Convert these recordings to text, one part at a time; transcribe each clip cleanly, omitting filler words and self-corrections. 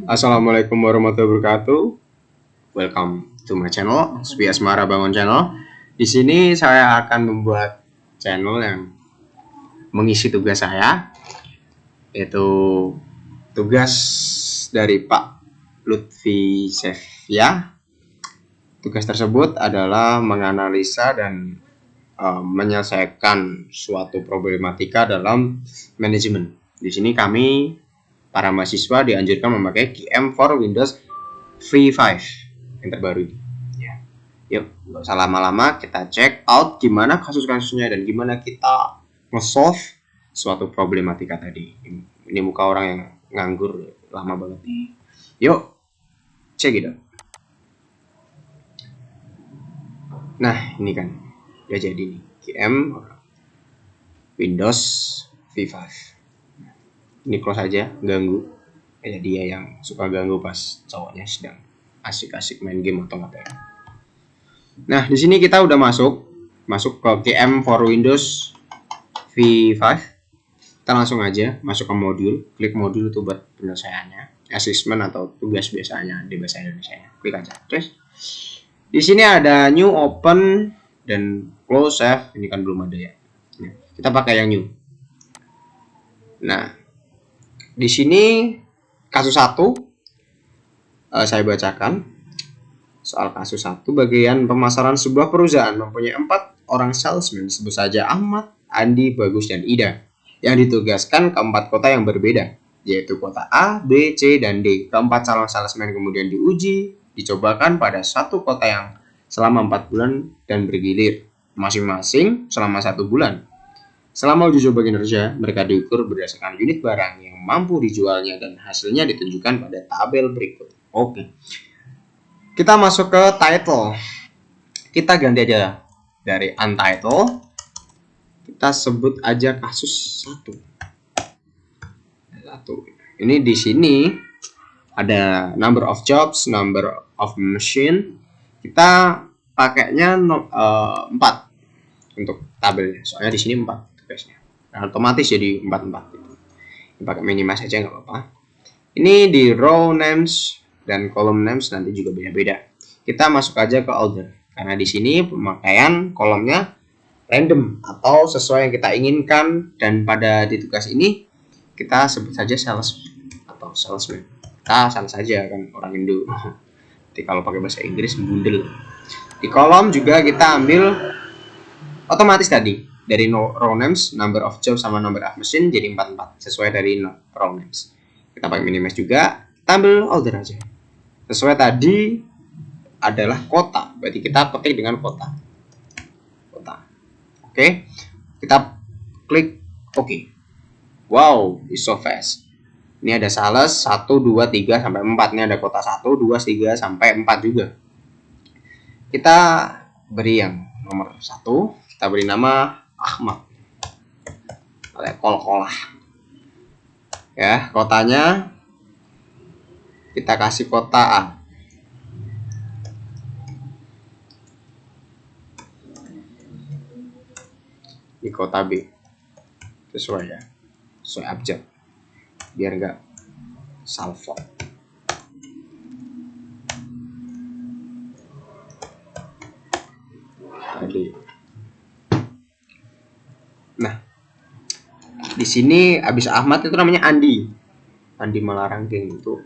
Assalamualaikum warahmatullahi wabarakatuh. Welcome to my channel, SP Asmara Bangun Channel. Di sini saya akan membuat channel yang mengisi tugas saya, yaitu tugas dari Pak Lutfi Sevia. Tugas tersebut adalah menganalisa dan menyelesaikan suatu problematika dalam manajemen. Di sini kami para mahasiswa dianjurkan memakai QM for Windows V5 yang terbaru ini. Ya. Yuk, nggak usah lama-lama, kita check out gimana kasus-kasusnya dan gimana kita nge-solve suatu problematika tadi. Ini muka orang yang nganggur lama banget. Yuk, check it out. Nah, ini kan ya jadi nih QM Windows V5. Ini close aja, ganggu. Kayak dia yang suka ganggu pas cowoknya sedang asik-asik main game atau ngapain. Nah, di sini kita udah masuk ke QM for Windows V5. Kita langsung aja masuk ke modul, klik modul itu buat penyelesaiannya, assessment atau tugas biasanya di bahasa Indonesia. Klik aja. Terus di sini ada new, open, dan close save. Ini kan belum ada ya. Nah, kita pakai yang new. Nah, di sini kasus 1 saya bacakan. Soal kasus 1, bagian pemasaran sebuah perusahaan mempunyai 4 orang salesman, sebut saja Ahmad, Andi, Bagus, dan Ida, yang ditugaskan ke 4 kota yang berbeda, yaitu kota A, B, C, dan D. Keempat calon salesman kemudian dicobakan pada satu kota yang selama 4 bulan dan bergilir, masing-masing selama 1 bulan. Selama uji coba kinerja, mereka diukur berdasarkan unit barang yang mampu dijualnya dan hasilnya ditunjukkan pada tabel berikut. Oke. Kita masuk ke title. Kita ganti aja dari untitled. Kita sebut aja kasus 1. Ini di sini ada number of jobs, number of machine. Kita pakainya 4 untuk tabelnya. Soalnya di sini 4. Nah, otomatis jadi 44 gitu. Pakai minimize aja nggak apa-apa. Ini di row names dan column names nanti juga beda-beda. Kita masuk aja ke order karena di sini pemakaian kolomnya random atau sesuai yang kita inginkan, dan pada di tugas ini kita sebut saja sales atau salesman. Kita salah saja kan orang Indo. Jadi kalau pakai bahasa Inggris bundel. Di kolom juga kita ambil otomatis tadi dari row names, number of jobs sama number of machine jadi 44 sesuai dari row names. Kita pakai minimize juga, tampil order aja. Sesuai tadi adalah kota, berarti kita ketik dengan kota. Oke. Kita klik oke. Wow, it's so fast. Ini ada sales 1 2 3 sampai 4. Ini ada kota 1 2 3 sampai 4 juga. Kita beri yang nomor 1, kita beri nama Ahmad. Kol-kolah. Ya, kotanya kita kasih kota A. Di kota B. Sesuai ya. Sesuai abjad. Biar enggak salvo. Tadi. Nah, di sini abis Ahmad itu namanya Andi. Andi Melarang geng itu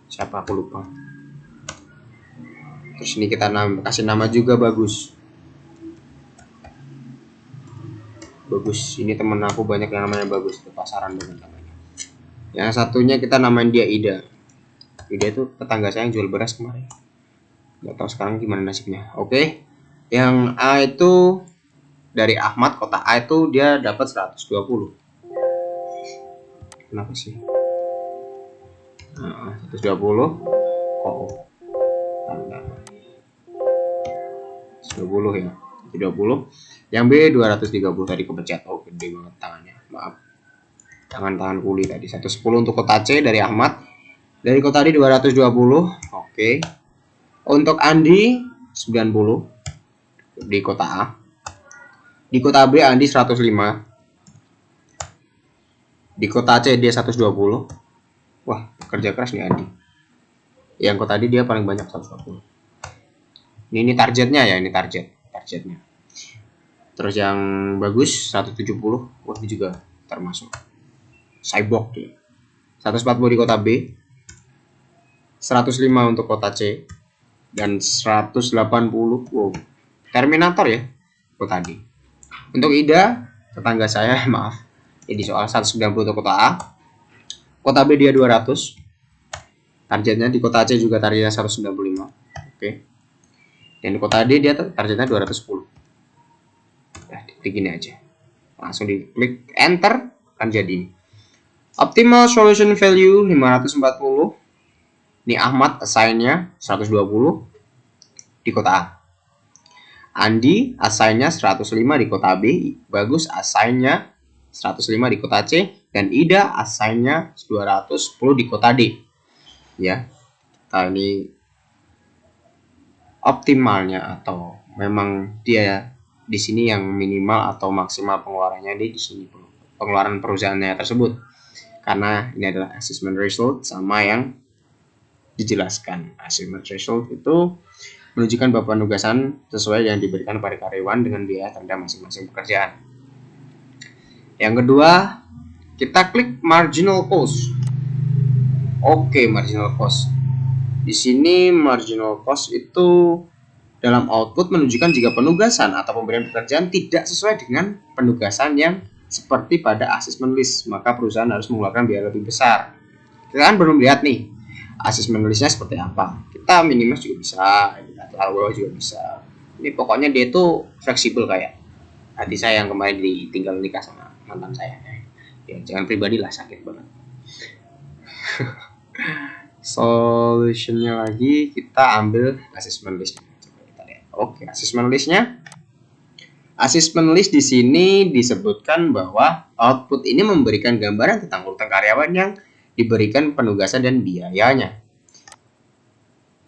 siapa aku lupa. Terus ini kita kasih nama juga Bagus. Bagus, ini temen aku banyak yang namanya Bagus, itu pasaran dengan namanya. Yang satunya kita namain dia Ida. Ida itu tetangga saya yang jual beras kemarin. Gak tahu sekarang gimana nasibnya. Oke. Yang A itu dari Ahmad, kota A itu dia dapat 120. Kenapa sih? 120. Oh. 120 ya. 120. Yang B 230 tadi kepencet. Oh, gede banget tangannya. Maaf. Tangan kuli tadi. 110 untuk kota C dari Ahmad. Dari kota D 220. Oke. Untuk Andi 90 di kota A. Di kota B Andi 105. Di kota C dia 120. Wah, kerja keras nih Andi. Yang kok tadi dia paling banyak 120. Ini targetnya ya, ini targetnya. Terus yang bagus 170, wah ini juga termasuk cyborg ya. 140 di kota B, 105 untuk kota C, dan 180, wow, Terminator ya kota D. Untuk Ida, tetangga saya, maaf, ini soal 190 untuk kota A, kota B dia 200, targetnya di kota C juga targetnya 195, oke. Dan di kota D dia targetnya 210. Nah, begini aja, langsung diklik enter, kan jadi optimal solution value 540. Ini Ahmad assign-nya 120 di kota A. Andi assign-nya 105 di kota B. Bagus assign-nya 105 di kota C. Dan Ida assign-nya 210 di kota D. Ya. Nah, ini optimalnya atau memang dia di sini yang minimal atau maksimal pengeluarannya di sini, pengeluaran perusahaannya tersebut. Karena ini adalah assessment result sama yang dijelaskan. Assessment result itu menunjukkan beban penugasan sesuai yang diberikan pada karyawan dengan biaya terhadap masing-masing pekerjaan. Yang kedua, kita klik marginal cost. Oke, marginal cost. Di sini marginal cost itu dalam output menunjukkan jika penugasan atau pemberian pekerjaan tidak sesuai dengan penugasan yang seperti pada assessment list, maka perusahaan harus mengeluarkan biaya lebih besar. Kita kan belum lihat nih assessment listnya seperti apa. Kita minimal juga bisa, bawah juga bisa. Ini pokoknya dia itu fleksibel kayak hati saya yang kemarin ditinggal nikah sama mantan saya. Ya jangan pribadi lah, sakit banget. Solutionnya lagi kita ambil assessment list. Coba kita lihat. Oke, assessment listnya. Assessment list di sini disebutkan bahwa output ini memberikan gambaran tentang urutan karyawan yang diberikan penugasan dan biayanya.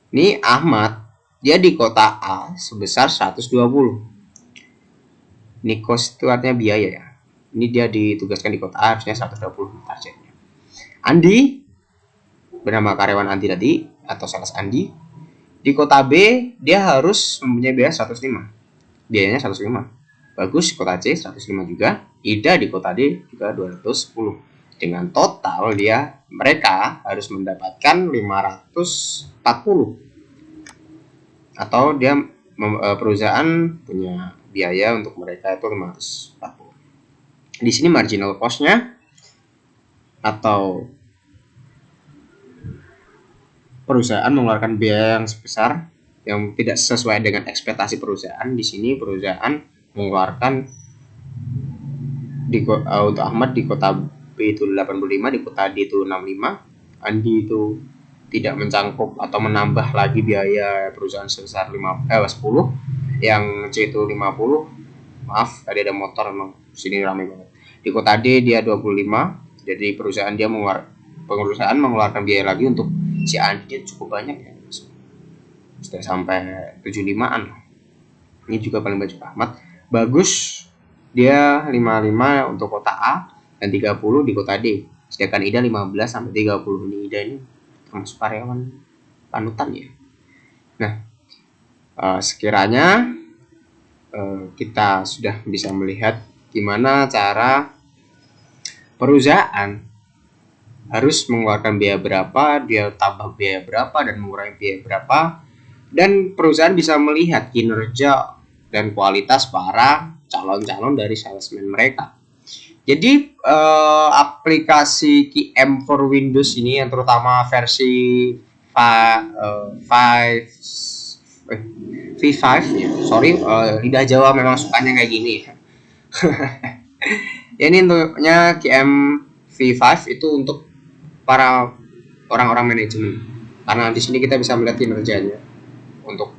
Ini Ahmad, dia di kota A sebesar 120. Ini cost itu artinya biaya ya. Ini dia ditugaskan di kota A harusnya 120 targetnya. Andi, bernama karyawan Andi tadi atau sales Andi, di kota B dia harus mempunyai biaya 105. Biayanya 105. Bagus, kota C 105 juga. Ida di kota D juga 210. Dengan total mereka harus mendapatkan 540. Atau perusahaan punya biaya untuk mereka itu 540. Di sini marginal cost-nya atau perusahaan mengeluarkan biaya yang sebesar yang tidak sesuai dengan ekspektasi perusahaan. Di sini perusahaan mengeluarkan untuk Ahmad di kota B itu 85, di kota D itu 65, Andi itu tidak mencangkup atau menambah lagi biaya perusahaan sebesar 10, yang C itu 50. Maaf, tadi ada motor, memang sini ramai banget. Di kota D dia 25, jadi perusahaan mengeluarkan biaya lagi untuk si Andi cukup banyak ya, sudah sampai 75-an. Ini juga paling banyak Ahmad. Bagus, dia 55 untuk kota A dan 30 di kota D. Sedangkan Ida 15 sampai 30. Ini Ida ini termasuk karyawan panutan ya. Nah, sekiranya kita sudah bisa melihat gimana cara perusahaan harus mengeluarkan biaya berapa, dia tambah biaya berapa, dan mengurangi biaya berapa, dan perusahaan bisa melihat kinerja dan kualitas para calon-calon dari salesman mereka. Jadi aplikasi QM for Windows ini yang terutama versi V5 ya. Sorry, lidah Jawa memang sukanya kayak gini. Ya, ini untuknya QM V5 itu untuk para orang-orang manajemen. Karena di sini kita bisa melihat kinerjanya untuk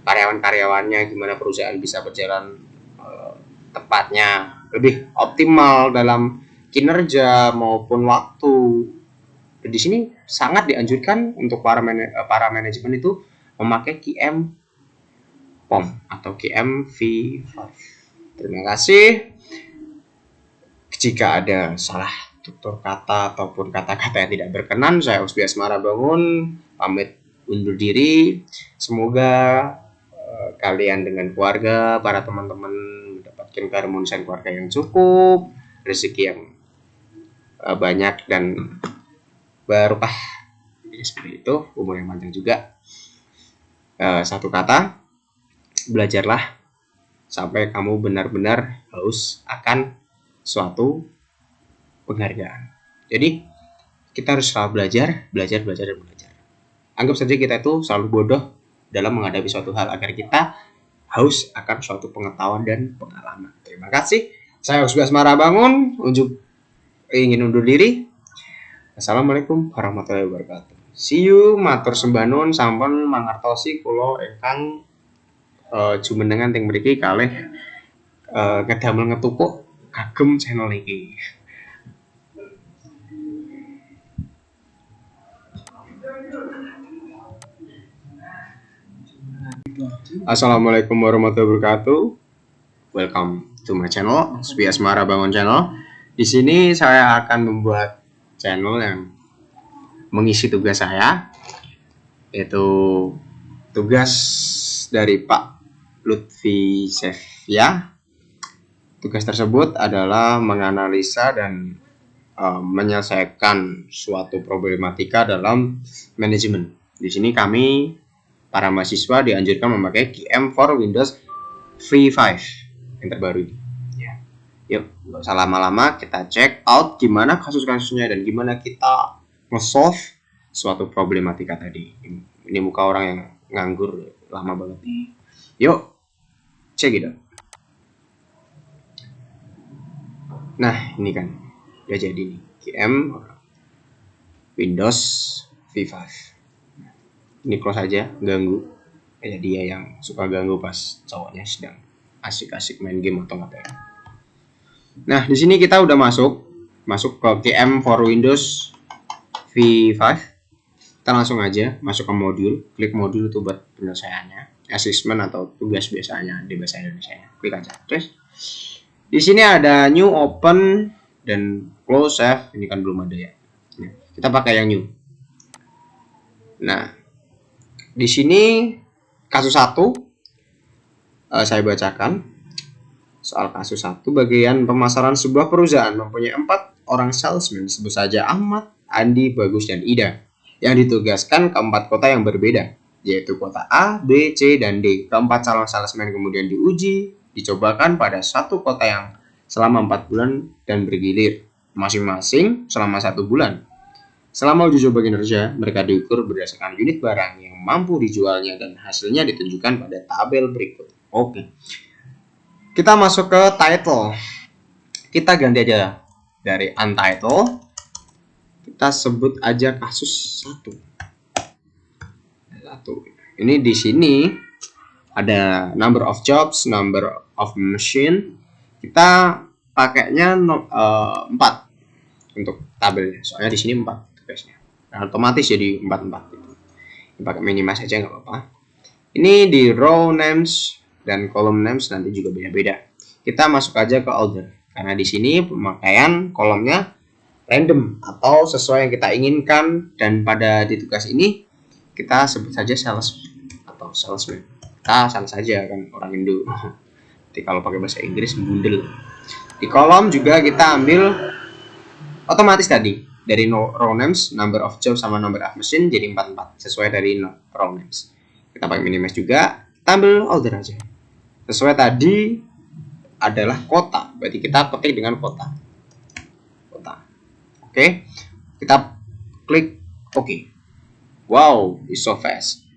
karyawan-karyawannya, gimana perusahaan bisa berjalan tepatnya lebih optimal dalam kinerja maupun waktu. Di sini sangat dianjurkan untuk para manajemen itu memakai QM POM atau QM V5. Terima kasih. Jika ada salah tutur kata ataupun kata-kata yang tidak berkenan, saya Usbi Asmara Bangun pamit undur diri. Semoga kalian dengan keluarga, para teman-teman mendapatkan keharmonisan keluarga yang cukup, rezeki yang banyak dan berkah. Jadi seperti itu, umur yang panjang juga. Satu kata, belajarlah sampai kamu benar-benar haus akan suatu penghargaan. Jadi kita harus selalu belajar. Anggap saja kita itu selalu bodoh dalam menghadapi suatu hal agar kita haus akan suatu pengetahuan dan pengalaman. Terima kasih. Saya Usbi Asmara Bangun ingin undur diri. Assalamualaikum warahmatullahi wabarakatuh. See you, matur sembah nuwun sampun mangertosi kula ingkang jumenengan teng mriki kalih ngedamel ngetukuk kagem channel iki. Assalamualaikum warahmatullahi wabarakatuh. Welcome to my channel, Usbi Asmara Bangun Channel. Di sini saya akan membuat channel yang mengisi tugas saya, yaitu tugas dari Pak Lutfi Sevia. Tugas tersebut adalah menganalisa dan menyelesaikan suatu problematika dalam manajemen. Di sini kami para mahasiswa dianjurkan memakai QM for Windows V5 yang terbaru ini. Ya. Yuk, nggak usah lama-lama, kita check out gimana kasus-kasusnya dan gimana kita nge-solve suatu problematika tadi. Ini muka orang yang nganggur lama banget nih. Yuk, check it out. Nah, ini kan ya jadi nih QM Windows V5. Ini close aja, ganggu. Kayak dia yang suka ganggu pas cowoknya sedang asik-asik main game atau ngapain. Nah, di sini kita udah masuk ke QM for Windows V5. Kita langsung aja masuk ke modul, klik modul itu buat penyelesaiannya, assessment atau tugas biasanya di bahasa Indonesia. Klik aja. Terus di sini ada new, open, dan close save. Ini kan belum ada ya. Nah, kita pakai yang new. Nah, di sini kasus 1 saya bacakan. Soal kasus 1, bagian pemasaran sebuah perusahaan mempunyai 4 orang salesman, sebut saja Ahmad, Andi, Bagus, dan Ida, yang ditugaskan ke 4 kota yang berbeda, yaitu kota A, B, C, dan D. Keempat calon salesman kemudian dicobakan pada satu kota yang selama 4 bulan dan bergilir, masing-masing selama 1 bulan. Selama uji coba kinerja, mereka diukur berdasarkan unit barang yang mampu dijualnya dan hasilnya ditunjukkan pada tabel berikut. Oke. Kita masuk ke title. Kita ganti aja dari untitled. Kita sebut aja kasus 1. Ini di sini ada number of jobs, number of machine. Kita pakainya 4 untuk tabelnya. Soalnya di sini 4. Nah, otomatis jadi 44 gitu. Pakai minimize aja nggak apa-apa. Ini di row names dan column names nanti juga beda-beda. Kita masuk aja ke order karena di sini pemakaian kolomnya random atau sesuai yang kita inginkan, dan pada di tugas ini kita sebut saja sales atau salesman. Kita sales saja kan, orang Indo. Jadi kalau pakai bahasa Inggris bundel. Di kolom juga kita ambil otomatis tadi dari row names, number of jobs sama number of machine jadi 44 sesuai dari row names. Kita pakai minimize juga, kita ambil order aja. Sesuai tadi adalah kota, berarti kita ketik dengan kota. Oke. Kita klik oke. Wow, it's so fast.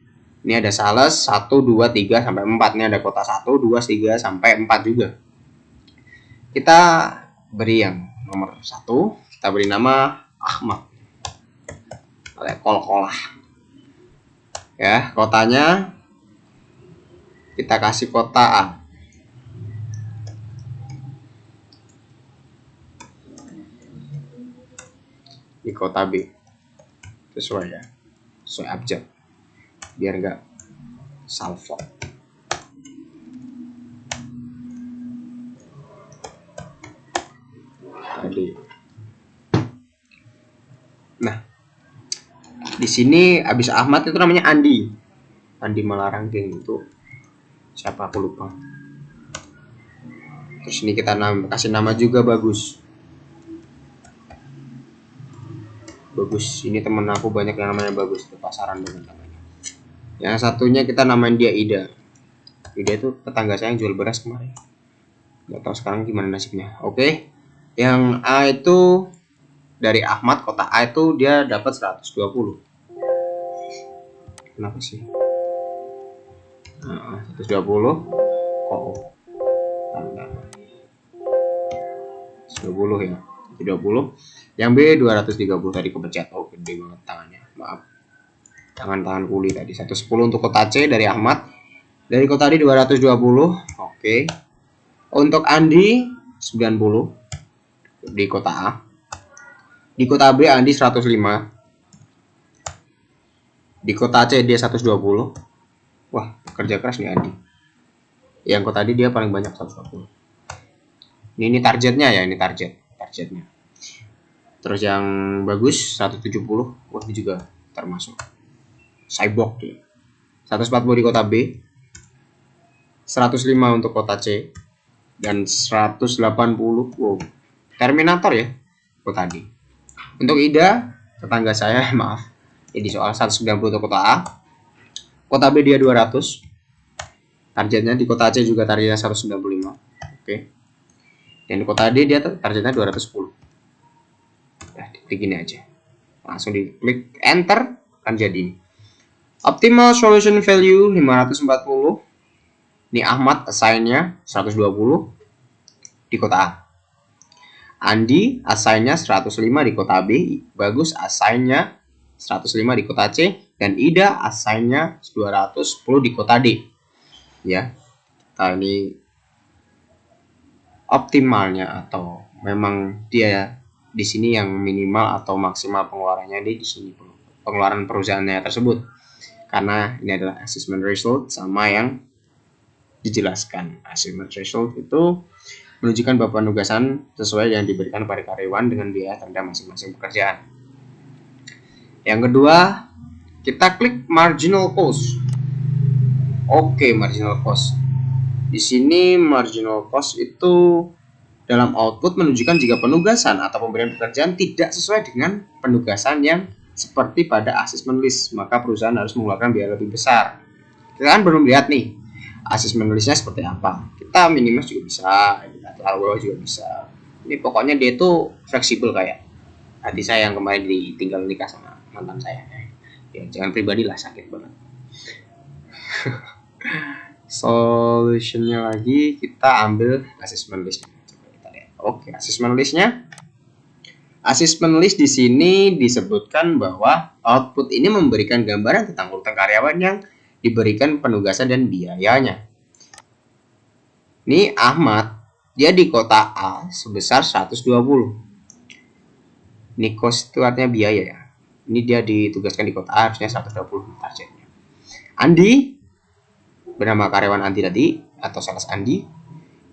Ini ada sales 1 2 3 sampai 4. Ini ada kota 1 2 3 sampai 4 juga. Kita beri yang nomor 1, kita beri nama Ahmad. Kol-kolah. Ya, kotanya kita kasih kota A. Di kota B. Sesuai ya. Sesuai abjad. Biar enggak salvo. Tadi Di sini habis Ahmad itu namanya Andi. Andi Malarang geng itu siapa aku lupa. Terus ini kita kasih nama juga Bagus. Bagus, ini temen aku banyak yang namanya Bagus, itu pasaran dengan namanya. Yang satunya kita namain dia Ida. Ida itu tetangga saya yang jual beras kemarin. Gak tahu sekarang gimana nasibnya. Oke. Yang A itu dari Ahmad, kota A itu dia dapat 120. Kenapa sih? 120. Oh. 120 ya. 120. Yang B 230 tadi kepencet. Oh, gede banget tangannya. Maaf. Tangan kuli tadi. 110 untuk kota C dari Ahmad. Dari kota D 220. Oke. Untuk Andi 90 di kota A. Di kota B Andi 105. Di kota C dia 120. Wah, kerja keras nih Andi. Yang kota D dia paling banyak 120. Ini targetnya ya, ini targetnya. Terus yang bagus 170. Wah, ini juga termasuk cyborg ya. 140 di kota B. 105 untuk kota C dan 180. Wow. Terminator ya kota D. Untuk Ida, tetangga saya, maaf. Ini soal 190 untuk kota A. Kota B dia 200. Targetnya di kota C juga targetnya 195. Oke. Dan di kota D dia targetnya 210. Nah, klik ini aja. Langsung diklik enter kan jadi. Optimal solution value 540. Ini Ahmad assign-nya 120 di kota A. Andi assign-nya 105 di kota B. Bagus assign-nya 105 di kota C. Dan Ida assign-nya 210 di kota D. Ya. Nah, ini optimalnya atau memang dia di sini yang minimal atau maksimal pengeluarannya di sini pengeluaran perusahaannya tersebut. Karena ini adalah assessment result sama yang dijelaskan. Assessment result itu menunjukkan beban penugasan sesuai yang diberikan pada karyawan dengan biaya terhadap masing-masing pekerjaan. Yang kedua, kita klik marginal cost. Oke, marginal cost. Di sini marginal cost itu dalam output menunjukkan jika penugasan atau pemberian pekerjaan tidak sesuai dengan penugasan yang seperti pada assessment list, maka perusahaan harus mengeluarkan biaya lebih besar. Kita kan belum lihat nih assessment listnya seperti apa. Kita minimus juga bisa, kita bawah juga bisa. Ini pokoknya dia itu fleksibel kayak hati saya yang kemarin ditinggal nikah sama mantan saya. Ya jangan pribadi lah, sakit banget. Solutionnya lagi kita ambil assessment list. Coba kita lihat. Oke, assessment listnya. Assessment list di sini disebutkan bahwa output ini memberikan gambaran tentang urutan karyawan yang diberikan penugasan dan biayanya. Ini Ahmad, dia di kota A sebesar 120. Ini cost itu artinya biaya ya. Ini dia ditugaskan di kota A harusnya 120 targetnya. Andi, bernama karyawan Andi tadi atau sales Andi,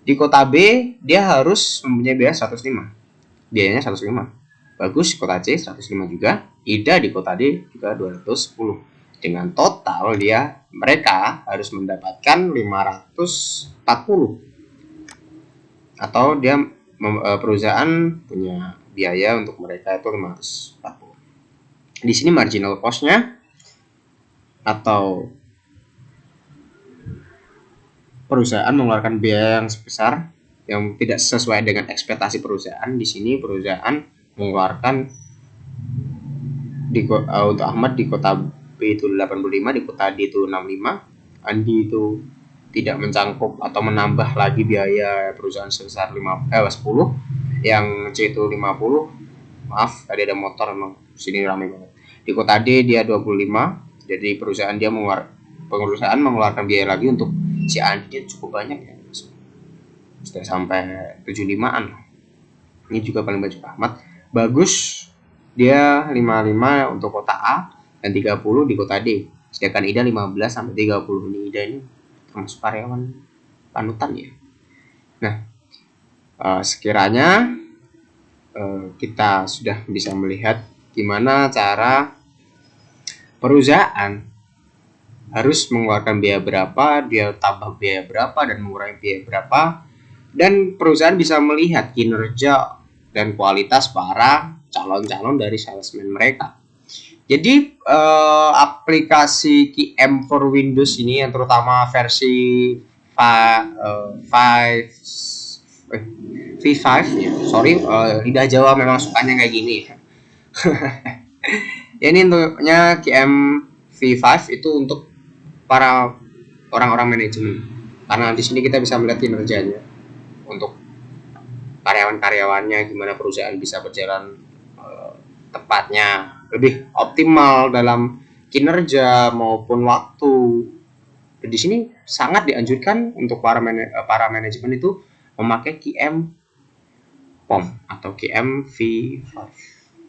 di kota B dia harus mempunyai biaya 105. Biayanya 105. Bagus, kota C 105 juga. Ida di kota D juga 210. Dengan total mereka harus mendapatkan 540. Atau dia perusahaan punya biaya untuk mereka itu 540. Di sini marginal cost-nya atau perusahaan mengeluarkan biaya yang sebesar yang tidak sesuai dengan ekspektasi perusahaan. Di sini perusahaan mengeluarkan untuk Ahmad di kota B itu 85, di kota D itu 65, Andi itu tidak mencangkup atau menambah lagi biaya perusahaan sebesar 10, yang C itu 50. Maaf, tadi ada motor emang sini ramai banget. Di kota D dia 25, jadi perusahaan mengeluarkan biaya lagi untuk si Andi cukup banyak ya, sudah sampai 75-an. Ini juga paling banyak Ahmad. Bagus, dia 55 untuk kota A dan 30 di kota D. Sedangkan Ida 15 sampai 30. Ini Ida ini termasuk karyawan panutan ya. Nah, sekiranya kita sudah bisa melihat gimana cara perusahaan harus mengeluarkan biaya berapa, dia tambah biaya berapa, dan mengurangi biaya berapa, dan perusahaan bisa melihat kinerja dan kualitas para calon-calon dari salesman mereka. Jadi aplikasi QM for Windows ini yang terutama versi V5 ya, sorry, lidah Jawa memang sukanya kayak gini. Ya, ini untuknya QM V5 itu untuk para orang-orang manajemen, karena di sini kita bisa melihat kinerjanya untuk karyawan-karyawannya, gimana perusahaan bisa berjalan tepatnya lebih optimal dalam kinerja maupun waktu. Dan di sini sangat dianjurkan untuk para manajemen itu memakai QM POM atau QM V5.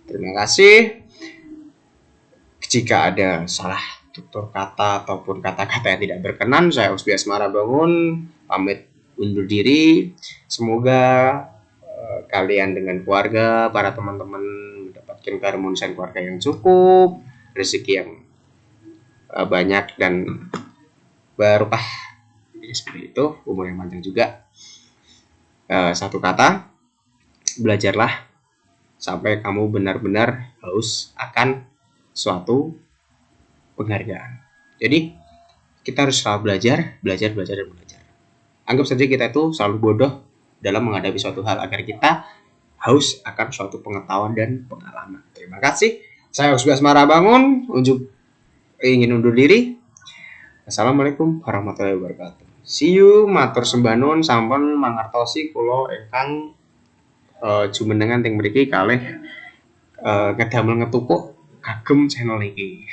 Terima kasih. Jika ada salah tutur kata ataupun kata-kata yang tidak berkenan, saya Usbi Asmara Bangun pamit undur diri. Semoga kalian dengan keluarga, para teman-teman mendapatkan keharmonisan keluarga yang cukup, rezeki yang banyak dan barokah. Seperti itu, umur yang panjang juga. Satu kata, belajarlah sampai kamu benar-benar haus akan suatu penghargaan. Jadi kita harus selalu belajar, dan belajar. Anggap saja kita itu selalu bodoh dalam menghadapi suatu hal agar kita haus akan suatu pengetahuan dan pengalaman. Terima kasih. Saya Usbi Asmara Bangun ingin undur diri. Assalamualaikum warahmatullahi wabarakatuh. See you, matur sembah nuwun, sampun mangertosi kula ingkang jumenengan teng mriki kalih ngedamel ngetupuk kagem channel iki.